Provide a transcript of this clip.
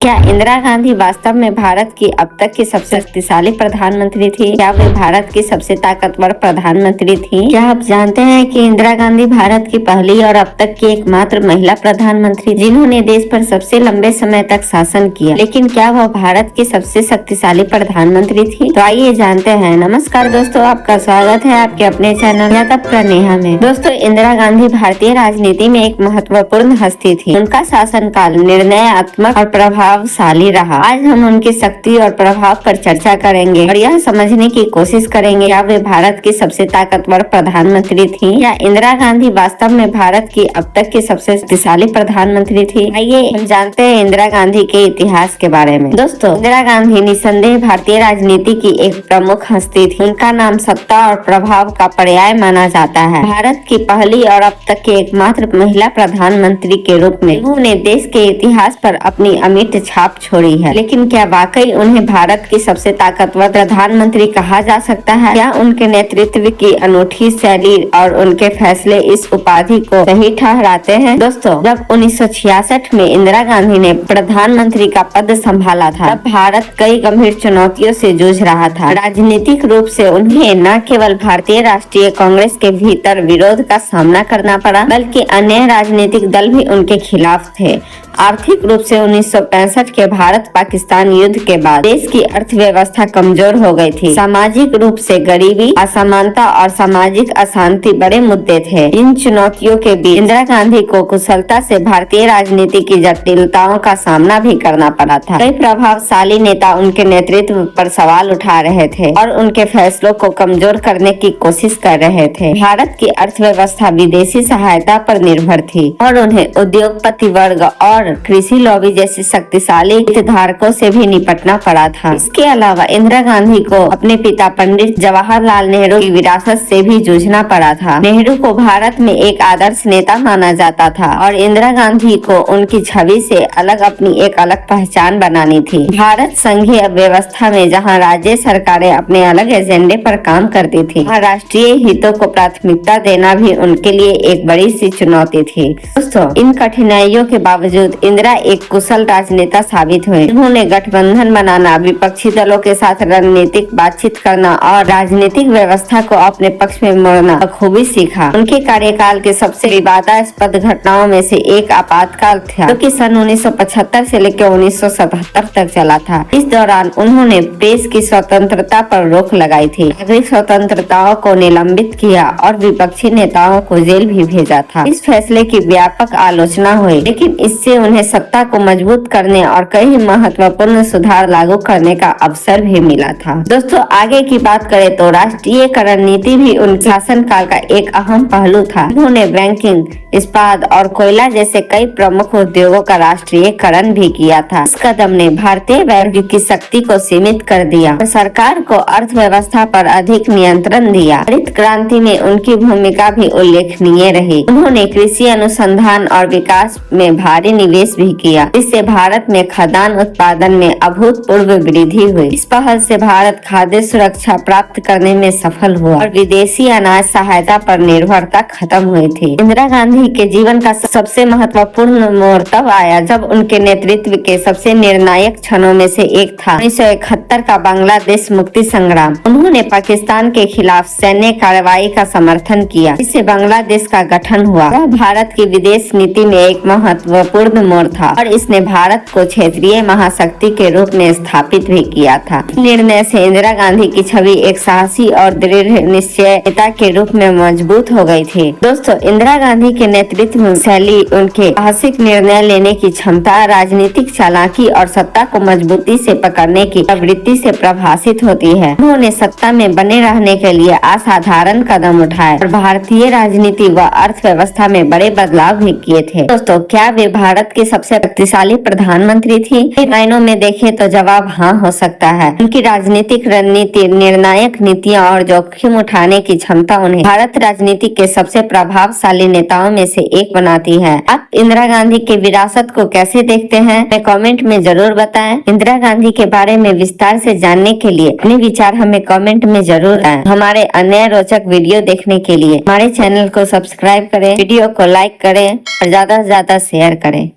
क्या इंदिरा गांधी वास्तव में भारत की अब तक की सबसे शक्तिशाली प्रधानमंत्री थी? क्या वे भारत की सबसे ताकतवर प्रधानमंत्री थी? क्या आप जानते हैं कि इंदिरा गांधी भारत की पहली और अब तक की एकमात्र महिला प्रधानमंत्री जिन्होंने देश पर सबसे लंबे समय तक शासन किया? लेकिन क्या वह भारत की सबसे शक्तिशाली प्रधानमंत्री थी? तो आइए जानते हैं। नमस्कार दोस्तों, आपका स्वागत है आपके अपने चैनल यादव प्रनेहा में। दोस्तों, इंदिरा गांधी भारतीय राजनीति में एक महत्वपूर्ण हस्ती थी। उनका शासनकाल निर्णयात्मक और प्रभावशाली रहा। आज हम उनकी शक्ति और प्रभाव पर चर्चा करेंगे और यह समझने की कोशिश करेंगे क्या वे भारत की सबसे ताकतवर प्रधानमंत्री थी या इंदिरा गांधी वास्तव में भारत की अब तक की सबसे शक्तिशाली प्रधानमंत्री थी। आइए हम जानते हैं इंदिरा गांधी के इतिहास के बारे में। दोस्तों, इंदिरा गांधी निसंदेह भारतीय राजनीति की एक प्रमुख हस्ती थी। उनका नाम सत्ता और प्रभाव का पर्याय माना जाता है। भारत की पहली और अब तक की एकमात्र महिला प्रधानमंत्री के रूप में उन्होंने देश के इतिहास पर अपनी अमिट छाप छोड़ी है। लेकिन क्या वाकई उन्हें भारत की सबसे ताकतवर प्रधानमंत्री कहा जा सकता है? क्या उनके नेतृत्व की अनूठी शैली और उनके फैसले इस उपाधि को सही ठहराते हैं? दोस्तों, जब 1966 में इंदिरा गांधी ने प्रधानमंत्री का पद संभाला था, तब भारत कई गंभीर चुनौतियों से जूझ रहा था। राजनीतिक रूप से उन्हें न केवल भारतीय राष्ट्रीय कांग्रेस के भीतर विरोध का सामना करना पड़ा, बल्कि अन्य राजनीतिक दल भी उनके खिलाफ थे। आर्थिक रूप से 1965 के भारत पाकिस्तान युद्ध के बाद देश की अर्थव्यवस्था कमजोर हो गई थी। सामाजिक रूप से गरीबी, असमानता और सामाजिक अशांति बड़े मुद्दे थे। इन चुनौतियों के बीच इंदिरा गांधी को कुशलता से भारतीय राजनीति की जटिलताओं का सामना भी करना पड़ा था। कई प्रभावशाली नेता उनके नेतृत्व पर सवाल उठा रहे थे और उनके फैसलों को कमजोर करने की कोशिश कर रहे थे। भारत की अर्थव्यवस्था विदेशी सहायता पर निर्भर थी और उन्हें उद्योगपति वर्ग और कृषि लॉबी जैसे शक्तिशाली हितधारकों से भी निपटना पड़ा था। इसके अलावा इंदिरा गांधी को अपने पिता पंडित जवाहरलाल नेहरू की विरासत से भी जूझना पड़ा था। नेहरू को भारत में एक आदर्श नेता माना जाता था और इंदिरा गांधी को उनकी छवि से अलग अपनी एक अलग पहचान बनानी थी। भारत संघीय व्यवस्था में जहां राज्य सरकारें अपने अलग एजेंडे पर काम करती थी, वहां राष्ट्रीय हितों को प्राथमिकता देना भी उनके लिए एक बड़ी सी चुनौती थी। दोस्तों, इन कठिनाइयों के बावजूद इंदिरा एक कुशल राजनेता साबित हुए। उन्होंने गठबंधन बनाना, विपक्षी दलों के साथ रणनीतिक बातचीत करना और राजनीतिक व्यवस्था को अपने पक्ष में मोड़ना बखूबी सीखा। उनके कार्यकाल के सबसे विवादास्पद घटनाओं में से एक आपातकाल था, जो कि सन 1975 से लेकर 1977 तक चला था। इस दौरान उन्होंने प्रेस की स्वतंत्रता पर रोक लगाई थी, नागरिक स्वतंत्रताओं को निलंबित किया और विपक्षी नेताओं को जेल भी भेजा था। इस फैसले की व्यापक आलोचना हुई, लेकिन इससे उन्हें सत्ता को मजबूत करने और कई महत्वपूर्ण सुधार लागू करने का अवसर भी मिला था। दोस्तों, आगे की बात करें तो राष्ट्रीयकरण नीति भी उनके शासनकाल का एक अहम पहलू था। उन्होंने बैंकिंग, इस्पात और कोयला जैसे कई प्रमुख उद्योगों का राष्ट्रीयकरण भी किया था। इस कदम ने भारतीय वर्ग की शक्ति को सीमित कर दिया और सरकार को अर्थव्यवस्था पर अधिक नियंत्रण दिया। हरित क्रांति में उनकी भूमिका भी उल्लेखनीय रही। उन्होंने कृषि अनुसंधान और विकास में भारी निवेश भी किया, इससे भारत में खाद्यान्न उत्पादन में अभूतपूर्व वृद्धि हुई। इस पहल से भारत खाद्य सुरक्षा प्राप्त करने में सफल हुआ और विदेशी अनाज सहायता पर निर्भरता खत्म हुई थी। इंदिरा गांधी के जीवन का सबसे महत्वपूर्ण मोड़ तब आया जब उनके नेतृत्व के सबसे निर्णायक क्षणों में से एक था 1971 का बांग्लादेश मुक्ति संग्राम। उन्होंने पाकिस्तान के खिलाफ सैन्य कार्रवाई का समर्थन किया, इससे बांग्लादेश का गठन हुआ। वह भारत की विदेश नीति में एक महत्वपूर्ण मोड़ था और इसने भारत को क्षेत्रीय महाशक्ति के रूप में स्थापित भी किया था। निर्णय से इंदिरा गांधी की छवि एक साहसी और दृढ़ निश्चय नेता के रूप में मजबूत हो गई थी। दोस्तों, इंदिरा गांधी के नेतृत्व शैली, उनके साहसिक निर्णय लेने की क्षमता, राजनीतिक चालाकी और सत्ता को मजबूती से पकड़ने की प्रवृत्ति से प्रभाषित होती है। उन्होंने सत्ता में बने रहने के लिए असाधारण कदम उठाए और भारतीय राजनीति व अर्थव्यवस्था में बड़े बदलाव भी किए थे। दोस्तों, क्या वे भारत के सबसे शक्तिशाली प्रधानमंत्री थी? मायनों में देखें तो जवाब हाँ हो सकता है। उनकी राजनीतिक रणनीति, निर्णायक नीतियां और जोखिम उठाने की क्षमता उन्हें भारत राजनीति के सबसे प्रभावशाली नेताओं में से एक बनाती है। आप इंदिरा गांधी के विरासत को कैसे देखते हैं? हमें कमेंट में जरूर बताएं। इंदिरा गांधी के बारे में विस्तार से जानने के लिए अपने विचार हमें कमेंट में जरूर बताएं। हमारे अन्य रोचक वीडियो देखने के लिए हमारे चैनल को सब्सक्राइब करें, वीडियो को लाइक करें और ज्यादा से ज्यादा शेयर करें।